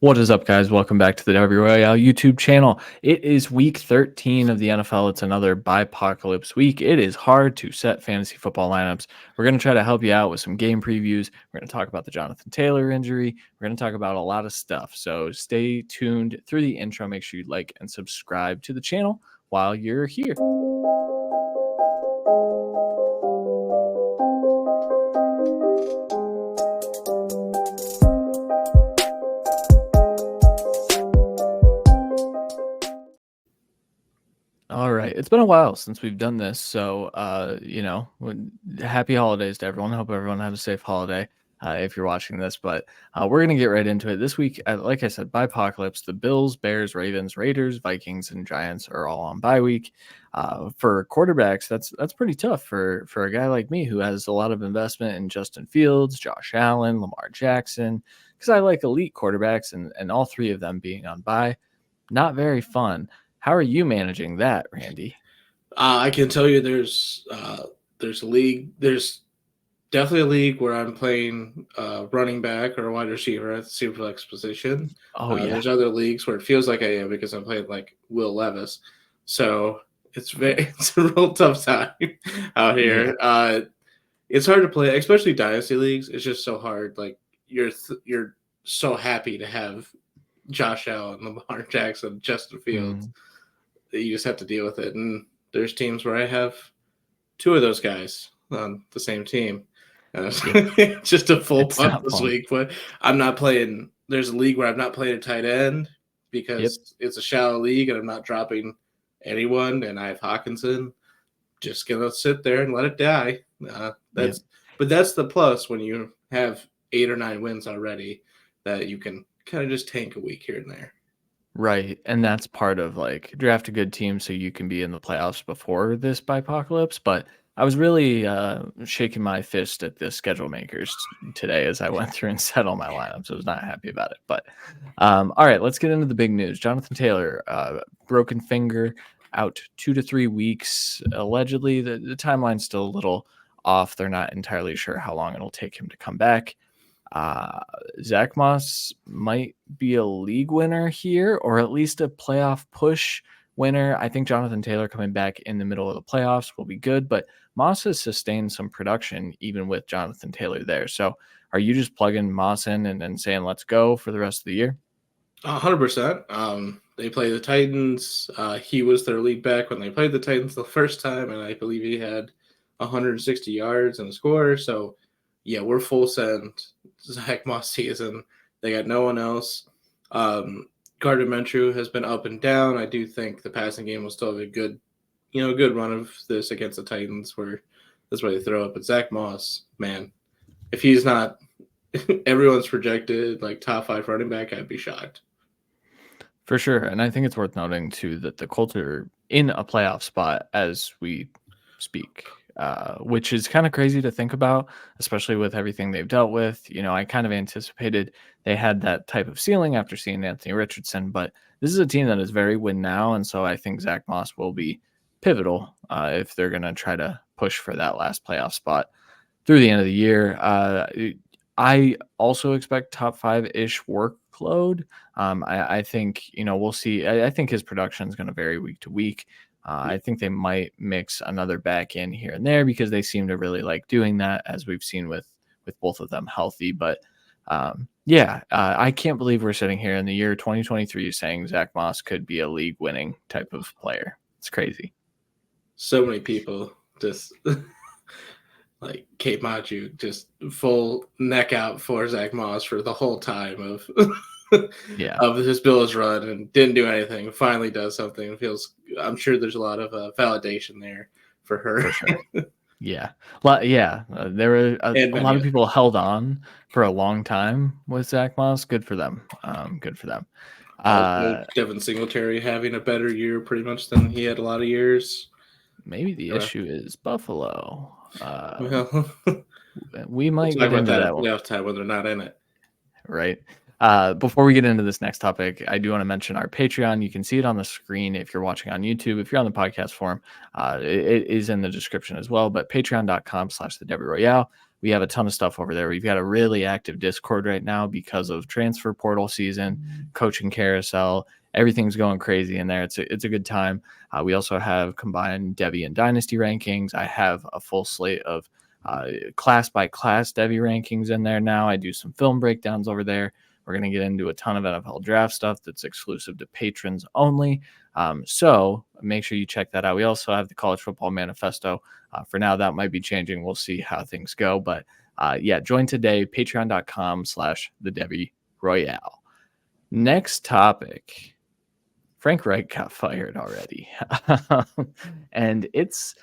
What is up, guys? Welcome back to the W Royale YouTube channel. It is week 13 of the NFL. It's another Bipocalypse week. It is hard to set fantasy football lineups. We're going to try to help you out with some game previews. We're going to talk about the Jonathan Taylor injury. We're going to talk about a lot of stuff. So stay tuned through the intro. Make sure you like and subscribe to the channel while you're here. All right. It's been a while since we've done this. So, happy holidays to everyone. Hope everyone had a safe holiday if you're watching this. But we're going to get right into it. This week, like I said, Bipocalypse, the Bills, Bears, Ravens, Raiders, Vikings, and Giants are all on bye week. For quarterbacks, that's pretty tough for a guy like me who has a lot of investment in Justin Fields, Josh Allen, Lamar Jackson, because I like elite quarterbacks and all three of them being on bye. Not very fun. How are you managing that, Randy? I can tell you there's a league. There's definitely a league where I'm playing running back or a wide receiver at the superflex position. Oh, yeah. There's other leagues where it feels like I am because I'm playing like Will Levis. So it's it's a real tough time out here. Yeah. It's hard to play, especially dynasty leagues. It's just so hard. Like you're so happy to have Josh Allen, Lamar Jackson, Justin Fields. You just have to deal with it. And there's teams where I have two of those guys on the same team. Just a full punt this week. But I'm not playing. There's a league where I've not played a tight end because it's a shallow league and I'm not dropping anyone. And I have Hawkinson. Just gonna sit there and let it die. But that's the plus when you have 8 or 9 wins already, that you can kind of just tank a week here and there. Right. And that's part of like draft a good team so you can be in the playoffs before this Bipocalypse. But I was really shaking my fist at the schedule makers today as I went through and set all my lineups. I was not happy about it. But all right, let's get into the big news. Jonathan Taylor, broken finger, out 2 to 3 weeks. Allegedly, the timeline's still a little off. They're not entirely sure how long it'll take him to come back. Zack Moss might be a league winner here, or at least a playoff push winner. I think Jonathan Taylor coming back in the middle of the playoffs will be good, but Moss has sustained some production even with Jonathan Taylor there. So are you just plugging Moss in and saying, let's go for the rest of the year? 100%. They play the Titans. He was their lead back when they played the Titans the first time, and I believe he had 160 yards and a score. So, yeah, we're full send Zack Moss season. They got no one else. Gardner Minshew has been up and down. I do think the passing game will still have a good run of this against the Titans, where that's why they throw up. But Zack Moss, man, if he's not everyone's projected like top 5 running back, I'd be shocked. For sure. And I think it's worth noting, too, that the Colts are in a playoff spot as we speak, which is kind of crazy to think about, especially with everything they've dealt with. I kind of anticipated they had that type of ceiling after seeing Anthony Richardson, but this is a team that is very win now. And so I think Zack Moss will be pivotal if they're going to try to push for that last playoff spot through the end of the year. I also expect top 5-ish workload. I think, we'll see. I think his production is going to vary week to week. I think they might mix another back in here and there because they seem to really like doing that, as we've seen with both of them healthy. But I can't believe we're sitting here in the year 2023 saying Zack Moss could be a league winning type of player. It's crazy. So many people just like Kate Machu, just full neck out for Zack Moss for the whole time of of his Bills run, and didn't do anything. Finally does something. I'm sure there's a lot of validation there for her. For sure. Yeah. Well, yeah. There were a lot of people held on for a long time with Zack Moss. Good for them. Good for them. Devin Singletary having a better year pretty much than he had a lot of years. Maybe the issue is Buffalo. We might get into that playoff time when they're not in it. Right. Before we get into this next topic, I do want to mention our Patreon. You can see it on the screen if you're watching on YouTube. If you're on the podcast forum, it is in the description as well. But patreon.com/the W Royale. we have a ton of stuff over there. We've got a really active Discord right now because of transfer portal season, coaching carousel. Everything's going crazy in there. It's a good time. We also have combined Debbie and Dynasty rankings. I have a full slate of class by class Debbie rankings in there now. I do some film breakdowns over there. We're going to get into a ton of NFL draft stuff that's exclusive to patrons only. So make sure you check that out. We also have the College Football Manifesto. For now, that might be changing. We'll see how things go. But yeah, join today, patreon.com/the Debbie Royale. Next topic. Frank Reich got fired already. And it's,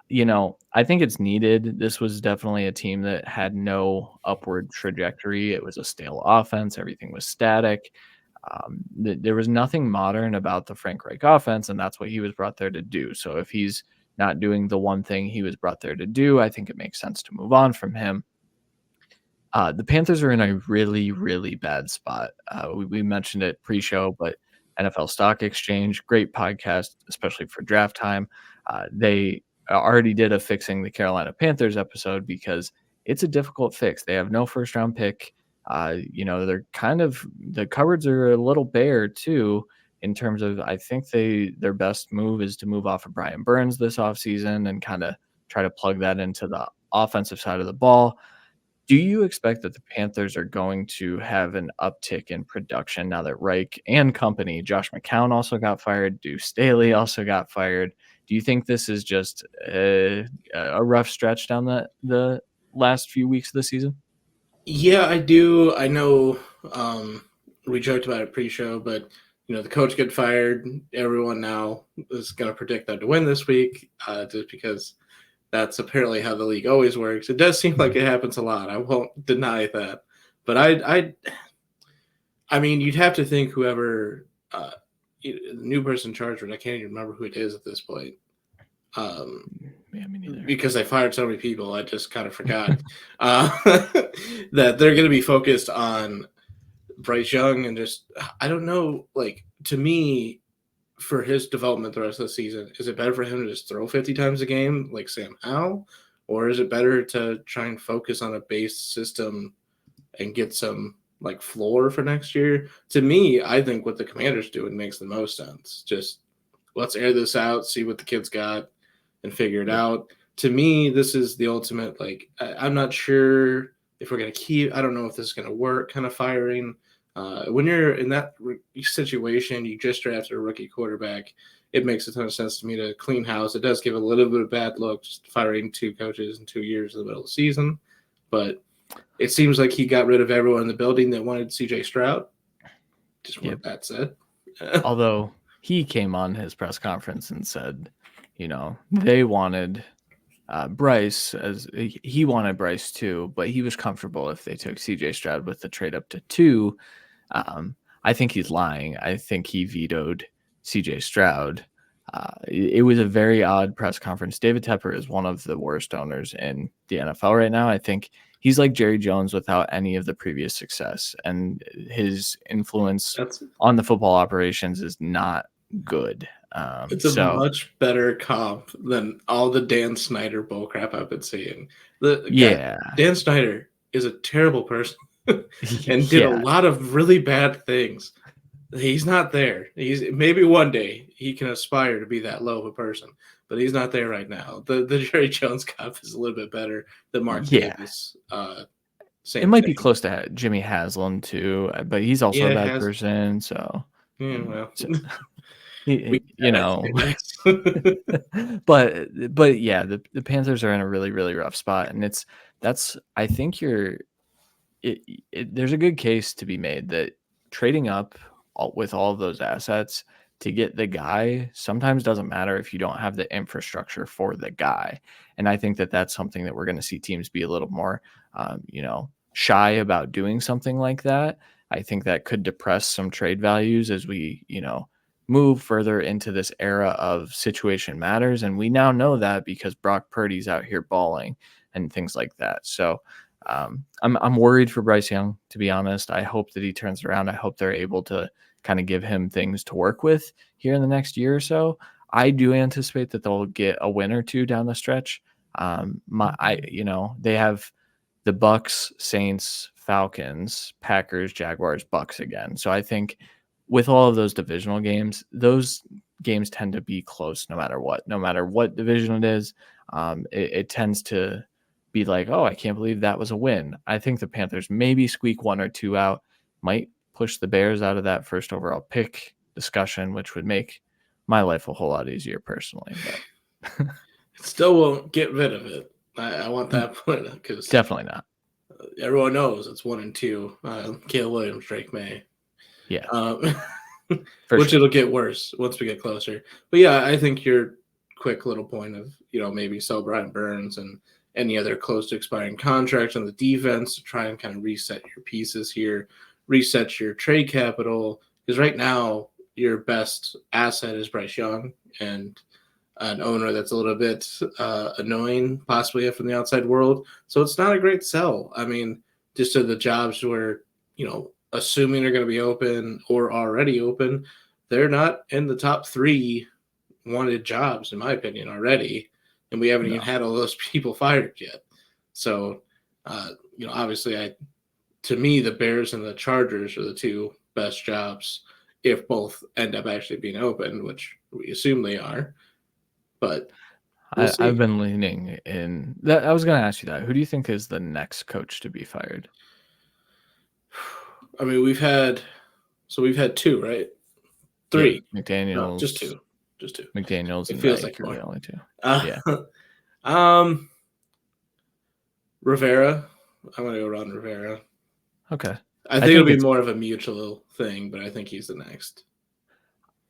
I think it's needed. This was definitely a team that had no upward trajectory. It was a stale offense. Everything was static. There was nothing modern about the Frank Reich offense, and that's what he was brought there to do. So if he's not doing the one thing he was brought there to do, I think it makes sense to move on from him. The Panthers are in a really, really bad spot. We mentioned it pre-show, but NFL Stock Exchange, great podcast, especially for draft time. They already did a fixing the Carolina Panthers episode because it's a difficult fix. They have no first round pick. They're the cupboards are a little bare too in terms of, I think their best move is to move off of Brian Burns this offseason and kind of try to plug that into the offensive side of the ball. Do you expect that the Panthers are going to have an uptick in production now that Reich and company, Josh McCown also got fired, Deuce Staley also got fired? Do you think this is just a rough stretch down the last few weeks of the season? Yeah, I do. I know we joked about it pre-show, but the coach get fired. Everyone now is going to predict them to win this week, just because that's apparently how the league always works. It does seem like it happens a lot. I won't deny that, but I mean, you'd have to think whoever the new person in charge, but I can't even remember who it is at this point. Yeah, me neither. Because I fired so many people, I just kind of forgot that they're going to be focused on Bryce Young and just, I don't know, like, to me, for his development the rest of the season, is it better for him to just throw 50 times a game like Sam Howell, or is it better to try and focus on a base system and get some like floor for next year? To me, I think what the Commanders do, it makes the most sense. Just let's air this out, see what the kids got, and figure it out. To me, this is the ultimate, like, I'm not sure if we're going to keep, I don't know if this is going to work, kind of firing. When you're in that situation, you just drafted a rookie quarterback, it makes a ton of sense to me to clean house. It does give a little bit of bad looks firing 2 coaches in 2 years in the middle of the season, but it seems like he got rid of everyone in the building that wanted CJ Stroud. Just what that said. Although he came on his press conference and said, they wanted Bryce, as he wanted Bryce too, but he was comfortable if they took CJ Stroud with the trade up to 2. I think he's lying. I think he vetoed CJ Stroud. It was a very odd press conference. David Tepper is one of the worst owners in the NFL right now. I think he's like Jerry Jones without any of the previous success, and his influence on the football operations is not good. It's a much better comp than all the Dan Snyder bullcrap I've been seeing. Dan Snyder is a terrible person and did a lot of really bad things. He's not there. Maybe one day he can aspire to be that low of a person, but he's not there right now. The Jerry Jones comp is a little bit better than Mark Davis. It might be close to Jimmy Haslam too, but he's also a bad person. So well. but yeah, the Panthers are in a really, really rough spot, and I think there's a good case to be made that trading up with all of those assets to get the guy sometimes doesn't matter if you don't have the infrastructure for the guy. And I think that that's something that we're going to see teams be a little more, shy about doing something like that. I think that could depress some trade values as we, move further into this era of situation matters. And we now know that because Brock Purdy's out here balling and things like that. So I'm worried for Bryce Young, to be honest. I hope that he turns around. I hope they're able to kind of give him things to work with here in the next year or so. I do anticipate that they'll get a win or two down the stretch. They have the Bucks, Saints, Falcons, Packers, Jaguars, Bucks again. So I think with all of those divisional games, those games tend to be close no matter what division it is. It tends to be like, oh, I can't believe that was a win. I think the Panthers maybe squeak one or two out, might push the Bears out of that first overall pick discussion, which would make my life a whole lot easier personally. But it still won't get rid of it. I want that point because definitely not. everyone knows it's 1 and 2. Caleb Williams, Drake May. Yeah, Which sure. it'll get worse once we get closer. But yeah, I think your quick little point of, maybe sell Brian Burns and any other close to expiring contracts on the defense to try and kind of reset your pieces here, reset your trade capital. Because right now, your best asset is Bryce Young and an owner that's a little bit annoying, possibly from the outside world. So it's not a great sell. I mean, just to the jobs where, assuming they're going to be open or already open, they're not in the top 3 wanted jobs, in my opinion, already. And we haven't even had all those people fired yet. So, obviously, to me, the Bears and the Chargers are the 2 best jobs if both end up actually being open, which we assume they are. But we'll see. I've been leaning in that. I was going to ask you that. Who do you think is the next coach to be fired? I mean, we've had 2, right? 3. Yeah, McDaniels. No, just 2. Just 2. McDaniels. It feels like you're more. the only 2. Yeah. Rivera. I'm gonna go Ron Rivera. Okay. I think it'll be more of a mutual thing, but I think he's the next.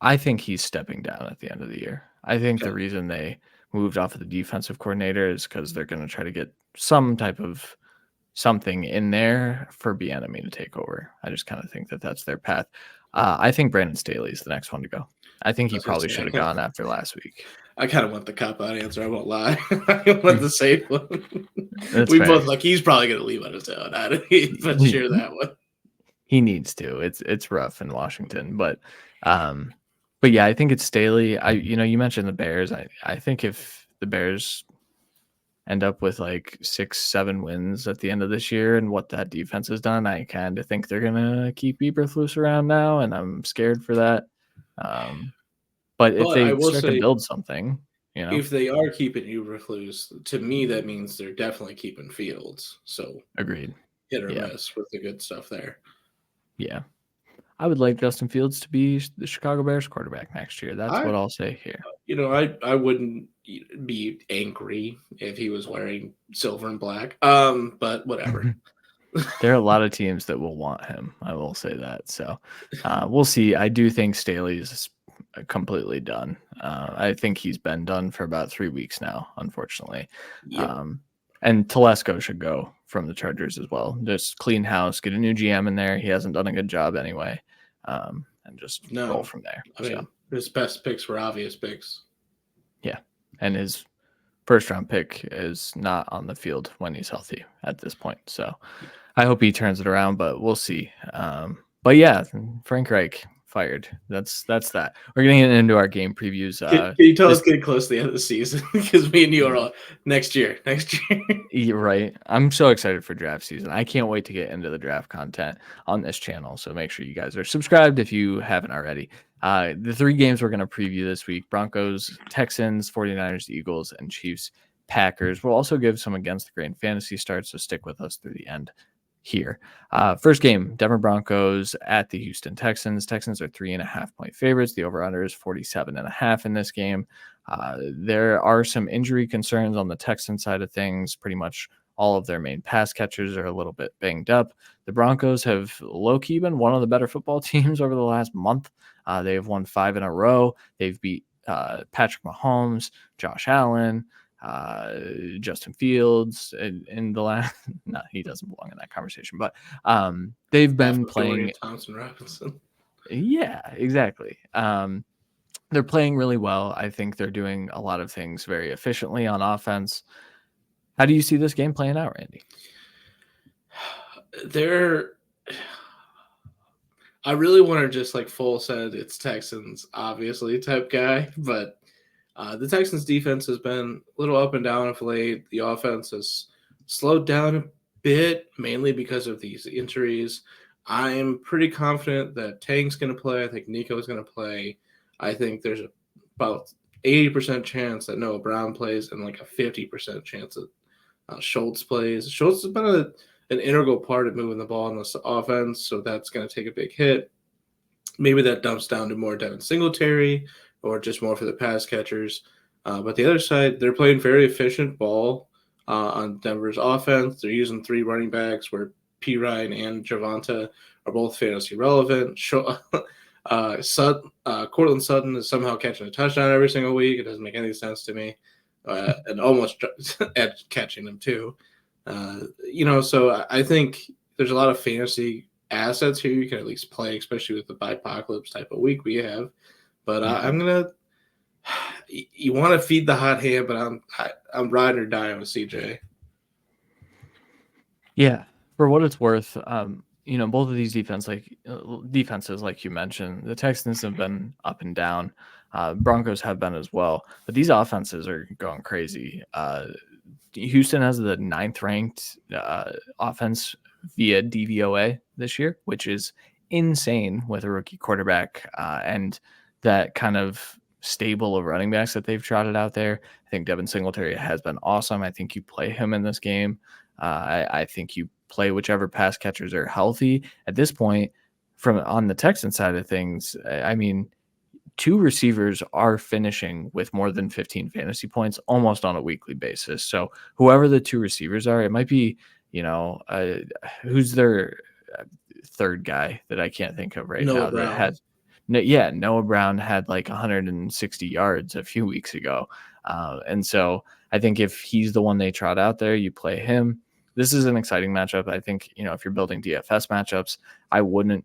I think he's stepping down at the end of the year. I think the reason they moved off of the defensive coordinator is because they're going to try to get some type of something in there for Bieniemy to take over. I just kind of think that that's their path. I think Brandon Staley is the next one to go. I think he probably should have gone after last week. I kind of want the cop-out answer. I won't lie. I want the safe one. We both he's probably going to leave on his own. I don't even share that one. He needs to. It's rough in Washington, but yeah, I think it's Staley. You mentioned the Bears. I think if the Bears end up with like 6-7 wins at the end of this year and what that defense has done, I kind of think they're gonna keep Eberflus around now, and I'm scared for that. But if they start to build something, if they are keeping Eberflus, to me that means they're definitely keeping Fields. So agreed. Hit or miss with the good stuff there. Yeah. I would like Justin Fields to be the Chicago Bears quarterback next year. That's what I'll say here. I wouldn't be angry if he was wearing silver and black. But whatever. There are a lot of teams that will want him. I will say that. So we'll see. I do think Staley's completely done. I think he's been done for about 3 weeks now, unfortunately. Yep. And Telesco should go from the Chargers as well. Just clean house, get a new GM in there. He hasn't done a good job anyway. And just roll from there. I mean, his best picks were obvious picks. Yeah. And his first round pick is not on the field when he's healthy at this point. So I hope he turns it around, but we'll see. But yeah, Frank Reich fired. That's that. We're getting into our game previews. Can you tell us getting close to the end of the season? Because me and you are all next year. You're right. I'm so excited for draft season. I can't wait to get into the draft content on this channel. So make sure you guys are subscribed if you haven't already. The 3 games we're going to preview this week: Broncos, Texans, 49ers, Eagles, and Chiefs, Packers. We'll also give some against the grain fantasy starts, so stick with us through the end here. First game, Denver Broncos at the Houston Texans. Texans are 3.5-point favorites. The over-under is 47.5 in this game. There are some injury concerns on the Texan side of things. Pretty much all of their main pass catchers are a little bit banged up. The Broncos have low-key been one of the better football teams over the last month. They have won 5 in a row. They've beat Patrick Mahomes, Josh Allen, Justin Fields in the last. No, he doesn't belong in that conversation, but they've been playing Thompson Robinson. Yeah, exactly. They're playing really well. I think they're doing a lot of things very efficiently on offense. How do you see this game playing out, Randy? I really want to just like full send it's Texans, obviously, type guy, but the Texans defense has been a little up and down of late. The offense has slowed down a bit, mainly because of these injuries. I'm pretty confident that Tank's going to play. I think Nico's going to play. I think there's about 80% chance that Noah Brown plays and like a 50% chance that Schultz plays. Schultz has been an integral part of moving the ball in this offense, so that's going to take a big hit. Maybe that dumps down to more Devin Singletary or just more for the pass catchers. But the other side, they're playing very efficient ball on Denver's offense. They're using 3 running backs where P. Ryan and Javonta are both fantasy relevant. Cortland Sutton is somehow catching a touchdown every single week. It doesn't make any sense to me. And almost catching them too. So I think there's a lot of fantasy assets here you can at least play, especially with the Bipocalypse type of week we have. But I'm gonna. You want to feed the hot hand, but I'm riding or dying with CJ. Yeah, for what it's worth, both of these defenses, like you mentioned, the Texans have been up and down. Broncos have been as well, but these offenses are going crazy. Houston has the 9th ranked offense via DVOA this year, which is insane with a rookie quarterback and that kind of stable of running backs that they've trotted out there. I think Devin Singletary has been awesome. I think you play him in this game. I think you play whichever pass catchers are healthy at this point. From on the Texan side of things, I mean, 2 receivers are finishing with more than 15 fantasy points almost on a weekly basis. So whoever the 2 receivers are, it might be, who's their third guy that I can't think of right Noah now Brown. that had. Yeah, Noah Brown had like 160 yards a few weeks ago. And so I think if he's the one they trot out there, you play him. This is an exciting matchup. I think, if you're building DFS matchups, I wouldn't,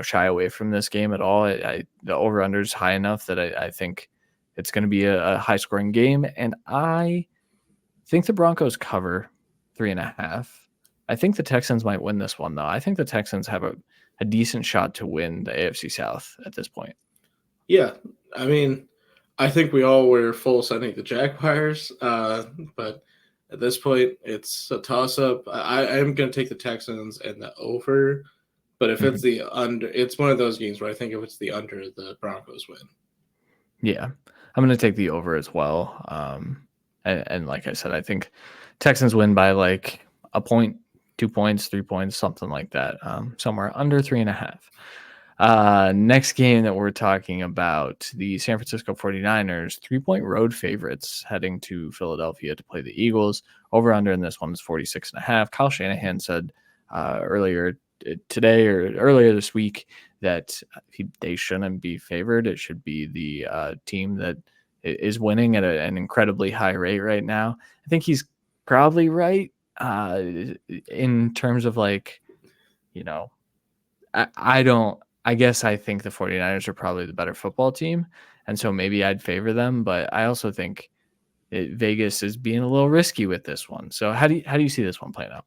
shy away from this game at all. The over-under is high enough that I think it's going to be a high-scoring game. And I think the Broncos cover 3.5. I think the Texans might win this one, though. I think the Texans have a decent shot to win the AFC South at this point. Yeah, I mean, I think we all were full sending the Jaguars, but at this point, it's a toss-up. I am going to take the Texans and the over, but if it's the under, it's one of those games where I think if it's the under, the Broncos win. Yeah, I'm going to take the over as well. And like I said, I think Texans win by like a point, 2 points, 3 points, something like that, somewhere under 3.5. Next game that we're talking about, the San Francisco 49ers, 3-point road favorites heading to Philadelphia to play the Eagles. Over under in this one is 46.5. Kyle Shanahan said earlier today or earlier this week that they shouldn't be favored. It should be the team that is winning at an incredibly high rate right now. I think he's probably right in terms of like, I guess I think the 49ers are probably the better football team. And so maybe I'd favor them, but I also think Vegas is being a little risky with this one. So how do you see this one playing out?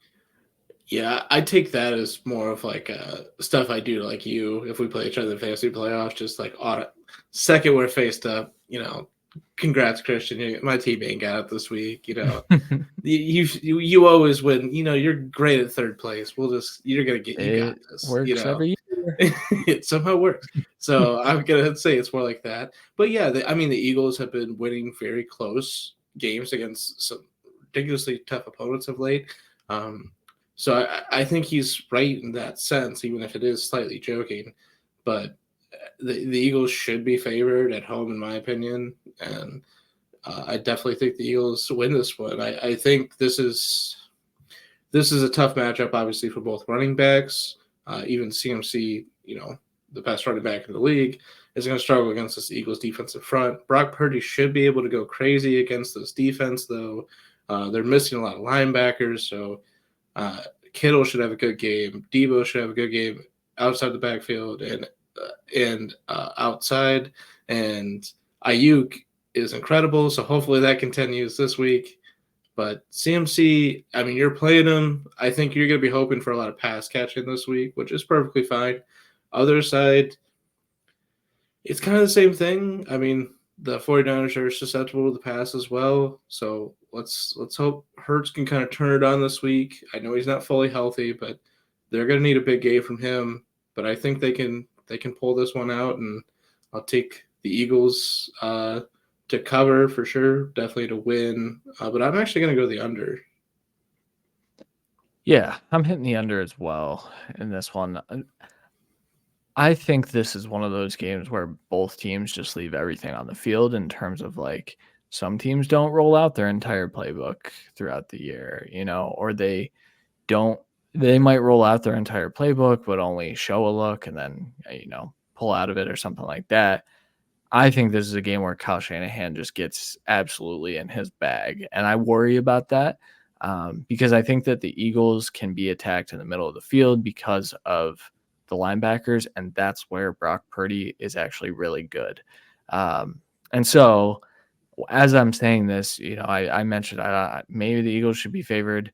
Yeah, I take that as more of like stuff I do like you if we play each other in fantasy playoffs, just like second we're faced up, congrats, Christian. My team ain't got it this week. You always win. You're great at third place. You're gonna get. You got this. Works every year. It somehow works. So I'm gonna say it's more like that. But yeah, the Eagles have been winning very close games against some ridiculously tough opponents of late. So I think he's right in that sense, even if it is slightly joking. But the Eagles should be favored at home, in my opinion, and I definitely think the Eagles win this one. I think this is a tough matchup, obviously, for both running backs. Even CMC, the best running back in the league, is going to struggle against this Eagles defensive front. Brock Purdy should be able to go crazy against this defense, though. They're missing a lot of linebackers, so Kittle should have a good game. Debo should have a good game outside the backfield and outside. And Ayuk is incredible, so hopefully that continues this week. But CMC, I mean, you're playing him. I think you're going to be hoping for a lot of pass catching this week, which is perfectly fine. Other side, it's kind of the same thing. I mean, the 49ers are susceptible to the pass as well, so let's hope Hurts can kind of turn it on this week. I know he's not fully healthy, but they're going to need a big game from him. But I think they can pull this one out, and I'll take the Eagles to cover for sure, definitely to win. But I'm actually going to go the under. Yeah, I'm hitting the under as well in this one. I think this is one of those games where both teams just leave everything on the field in terms of like some teams don't roll out their entire playbook throughout the year, or don't they might roll out their entire playbook but only show a look and then pull out of it or something like that. I think this is a game where Kyle Shanahan just gets absolutely in his bag, and I worry about that because I think that the Eagles can be attacked in the middle of the field because of the linebackers, and that's where Brock Purdy is actually really good. And so, as I'm saying this, I mentioned maybe the Eagles should be favored.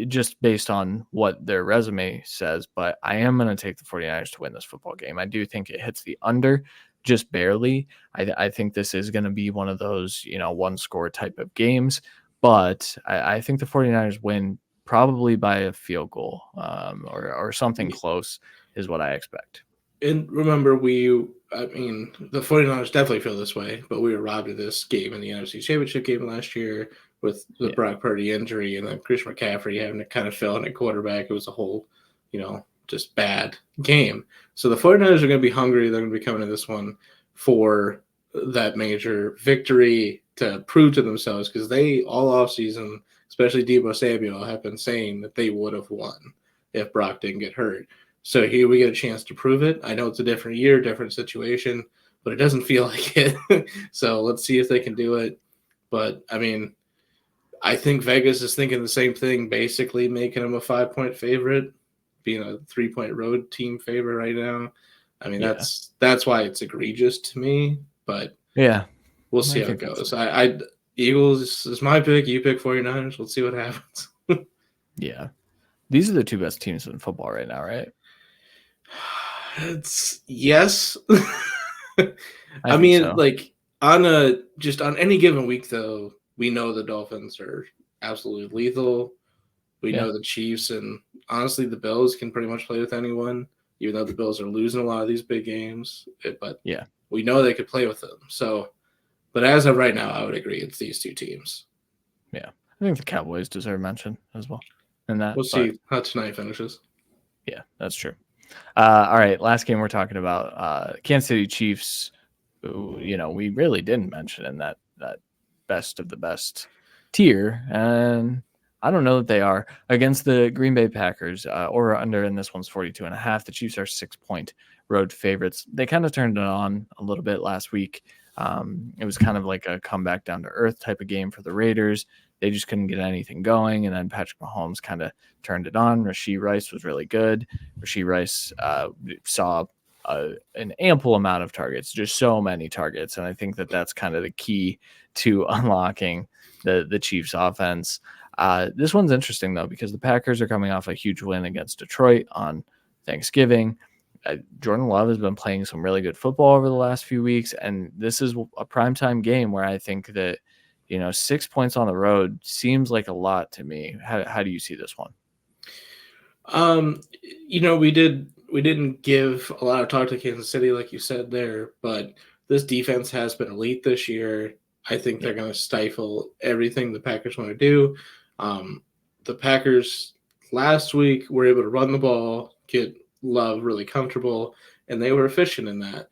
Just based on what their resume says, but I am going to take the 49ers to win this football game. I do think it hits the under just barely. I think this is going to be one of those, one score type of games, but I think the 49ers win probably by a field goal or something close is what I expect. And remember, the 49ers definitely feel this way, but we were robbed of this game in the NFC Championship game last year with the Brock Purdy injury and then Chris McCaffrey having to kind of fill in at quarterback. It was a whole, just bad game. So the 49ers are going to be hungry. They're going to be coming to this one for that major victory to prove to themselves because they, all offseason, especially Deebo Samuel, have been saying that they would have won if Brock didn't get hurt. So here we get a chance to prove it. I know it's a different year, different situation, but it doesn't feel like it. So let's see if they can do it. But, I think Vegas is thinking the same thing, basically making them a 5-point favorite, being a 3-point road team favorite right now. That's why it's egregious to me, but yeah, we'll see how it goes. Eagles is my pick. You pick 49ers. Let's see what happens. Yeah. These are the two best teams in football right now, right? It's yes. I mean, so. Like on any given week, though, we know the Dolphins are absolutely lethal. We know the Chiefs and honestly, the Bills can pretty much play with anyone, even though the Bills are losing a lot of these big games. But we know they could play with them. So, but as of right now, I would agree it's these two teams. Yeah, I think the Cowboys deserve mention as well. And that we'll see how tonight finishes. Yeah, that's true. All right, last game we're talking about Kansas City Chiefs. Who, we really didn't mention in that best of the best tier, and I don't know that they are against the Green Bay Packers. Or under in this one's 42.5. The Chiefs are 6-point road favorites. They kind of turned it on a little bit last week. It was kind of like a comeback down to earth type of game for the Raiders. They just couldn't get anything going, and then Patrick Mahomes kind of turned it on. Rashee Rice was really good. Rashee Rice saw an ample amount of targets, just so many targets, and I think that that's kind of the key to unlocking the Chiefs' offense. This one's interesting, though, because the Packers are coming off a huge win against Detroit on Thanksgiving. Jordan Love has been playing some really good football over the last few weeks, and this is a primetime game where I think that 6 points on the road seems like a lot to me. How do you see this one? We didn't give a lot of talk to Kansas City, like you said there, but this defense has been elite this year. I think they're going to stifle everything the Packers want to do. The Packers last week were able to run the ball, get Love really comfortable, and they were efficient in that.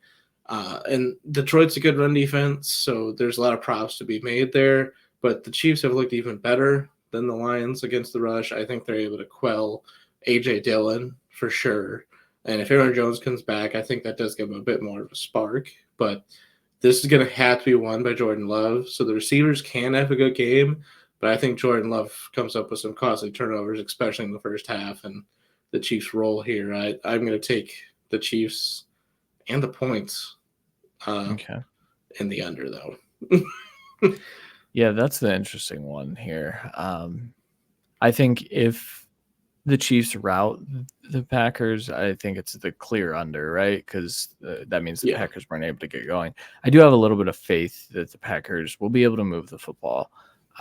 And Detroit's a good run defense, so there's a lot of props to be made there. But the Chiefs have looked even better than the Lions against the rush. I think they're able to quell A.J. Dillon for sure. And if Aaron Jones comes back, I think that does give him a bit more of a spark. But this is going to have to be won by Jordan Love. So the receivers can have a good game, but I think Jordan Love comes up with some costly turnovers, especially in the first half. And the Chiefs roll here. I'm going to take the Chiefs and the points. In the under, though. Yeah, that's the interesting one here. I think if the Chiefs rout the Packers, I think it's the clear under, right? Because that means the Packers weren't able to get going. I do have a little bit of faith that the Packers will be able to move the football.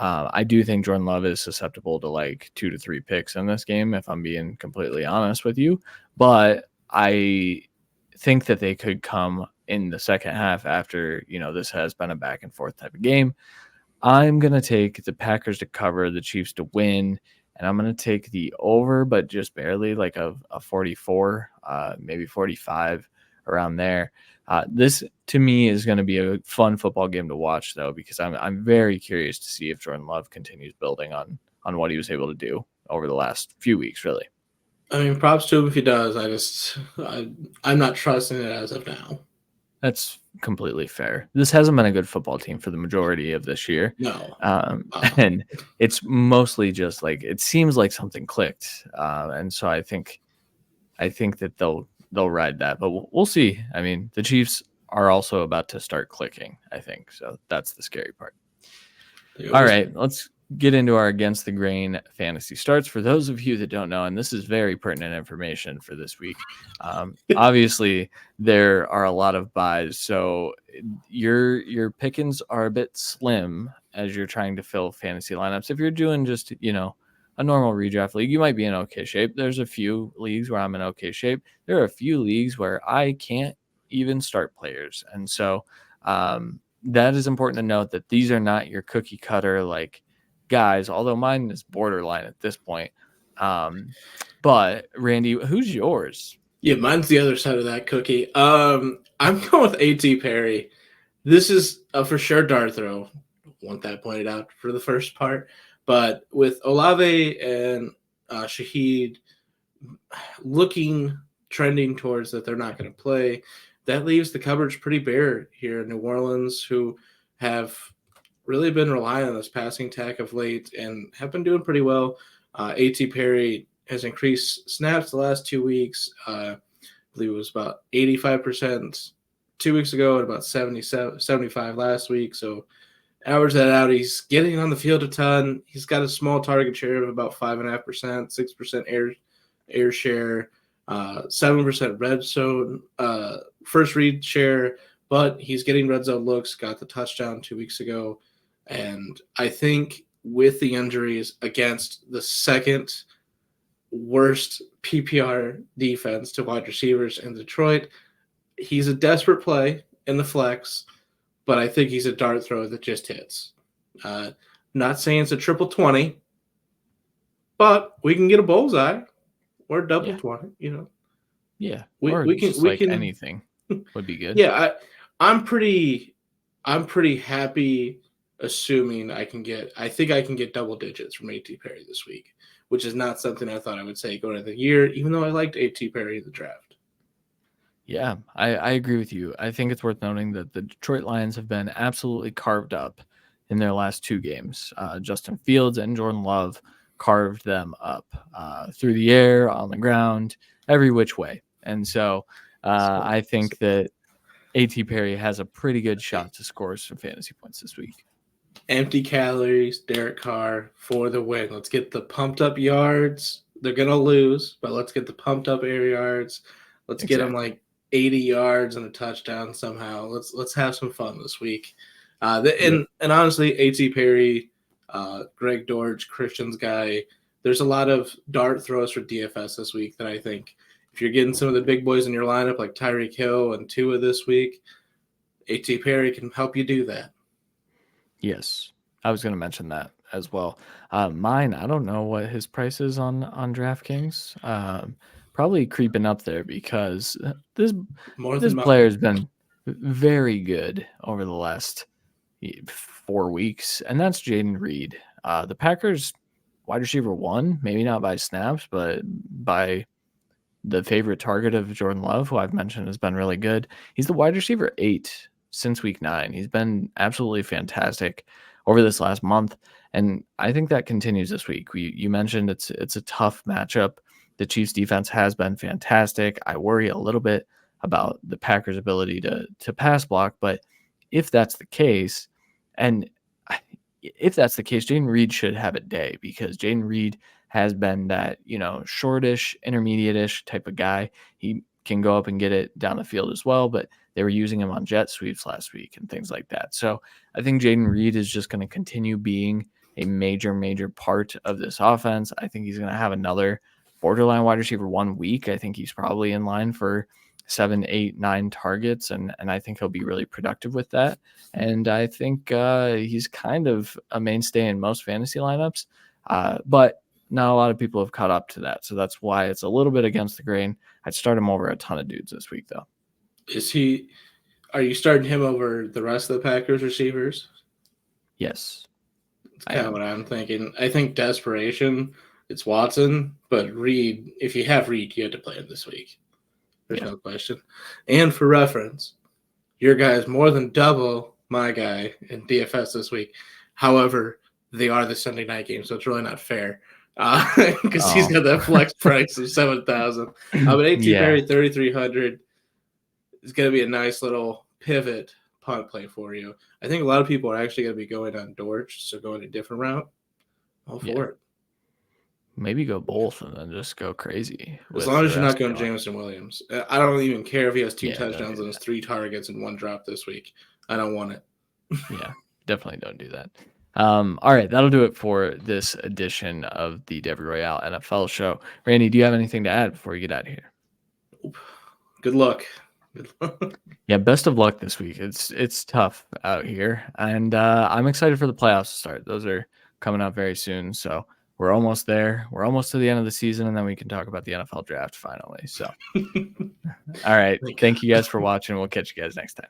I do think Jordan Love is susceptible to like 2 to 3 picks in this game, if I'm being completely honest with you. But I think that they could come in the second half after, this has been a back and forth type of game. I'm going to take the Packers to cover, the Chiefs to win, and I'm going to take the over, but just barely, like a 44, maybe 45, around there. This to me is going to be a fun football game to watch, though, because I'm very curious to see if Jordan Love continues building on what he was able to do over the last few weeks, really. I mean, props to him if he does. I'm not trusting it as of now. That's completely fair. This hasn't been a good football team for the majority of this year. No. And it's mostly just like it seems like something clicked. And so I think that they'll ride that, but we'll see. I mean, the Chiefs are also about to start clicking, I think. So that's the scary part. All right, let's get into our against the grain fantasy starts. For those of you that don't know, and this is very pertinent information for this week, obviously there are a lot of buys, so your pickings are a bit slim as you're trying to fill fantasy lineups. If you're doing just a normal redraft league, you might be in okay shape. There's a few leagues where I'm in okay shape. There are a few leagues where I can't even start players, and so that is important to note that these are not your cookie cutter like guys, although mine is borderline at this point. But Randy, who's yours? Yeah, mine's the other side of that cookie. I'm going with A.T. Perry. This is a for sure dart throw. Want that pointed out for the first part. But with Olave and Shaheed trending towards that they're not going to play, that leaves the coverage pretty bare here in New Orleans, who have really been relying on this passing attack of late and have been doing pretty well. A.T. Perry has increased snaps the last 2 weeks. I believe it was about 85% 2 weeks ago and about 75 last week. So average that out. He's getting on the field a ton. He's got a small target share of about 5.5%, 6% air share, 7% red zone first read share, but he's getting red zone looks, got the touchdown 2 weeks ago. And I think with the injuries against the second worst PPR defense to wide receivers in Detroit, he's a desperate play in the flex, but I think he's a dart throw that just hits. Not saying it's a triple 20, but we can get a bullseye or double 20, Yeah, we can anything would be good. Yeah, I'm pretty happy assuming I think I can get double digits from A.T. Perry this week, which is not something I thought I would say going into the year, even though I liked A.T. Perry in the draft. Yeah, I agree with you. I think it's worth noting that the Detroit Lions have been absolutely carved up in their last 2 games. Justin Fields and Jordan Love carved them up through the air, on the ground, every which way. And so I think that A.T. Perry has a pretty good shot to score some fantasy points this week. Empty calories, Derek Carr for the win. Let's get the pumped up yards. They're going to lose, but let's get the pumped up air yards. Let's get them like 80 yards and a touchdown somehow. Let's have some fun this week. And honestly, A.T. Perry, Greg Dortch, Christian's guy, there's a lot of dart throws for DFS this week that I think if you're getting some of the big boys in your lineup like Tyreek Hill and Tua this week, A.T. Perry can help you do that. Yes, I was going to mention that as well. Mine, I don't know what his price is on DraftKings. Probably creeping up there because this player has been very good over the last 4 weeks, and that's Jaden Reed. The Packers wide receiver 1, maybe not by snaps, but by the favorite target of Jordan Love, who I've mentioned has been really good. He's the wide receiver 8 since week 9. He's been absolutely fantastic over this last month, and I think that continues this week. You mentioned it's a tough matchup. The Chiefs defense has been fantastic. I worry a little bit about the Packers' ability to pass block, but if that's the case, Jaden Reed should have a day because Jaden Reed has been that, shortish, intermediate-ish type of guy. He can go up and get it down the field as well, but they were using him on jet sweeps last week and things like that. So I think Jaden Reed is just going to continue being a major part of this offense. I think he's going to have another borderline wide receiver 1 week. I think he's probably in line for 7, 8, 9 targets, and I think he'll be really productive with that. And I think he's kind of a mainstay in most fantasy lineups, but not a lot of people have caught up to that. So that's why it's a little bit against the grain. I'd start him over a ton of dudes this week, though. Are you starting him over the rest of the Packers receivers? Yes. That's kind of what I'm thinking. I think desperation, it's Watson, but Reed, if you have Reed, you have to play him this week. There's no question. And for reference, your guy is more than double my guy in DFS this week. However, they are the Sunday night game, so it's really not fair because he's got that flex price of 7,000. But 18 Perry, 3,300 is going to be a nice little pivot punt play for you. I think a lot of people are actually going to be going on Dortch, so going a different route. All for it. Maybe go both and then just go crazy. As long as you're not going Jameson Williams. I don't even care if he has 2 touchdowns and has 3 targets and 1 drop this week. I don't want it. Yeah, definitely don't do that. All right, that'll do it for this edition of the Devy Royale NFL show. Randy, do you have anything to add before we get out of here? Good luck. Yeah, best of luck this week. It's tough out here, and I'm excited for the playoffs to start. Those are coming up very soon, so we're almost there. We're almost to the end of the season, and then we can talk about the NFL draft finally. So, all right, thank you guys for watching. We'll catch you guys next time.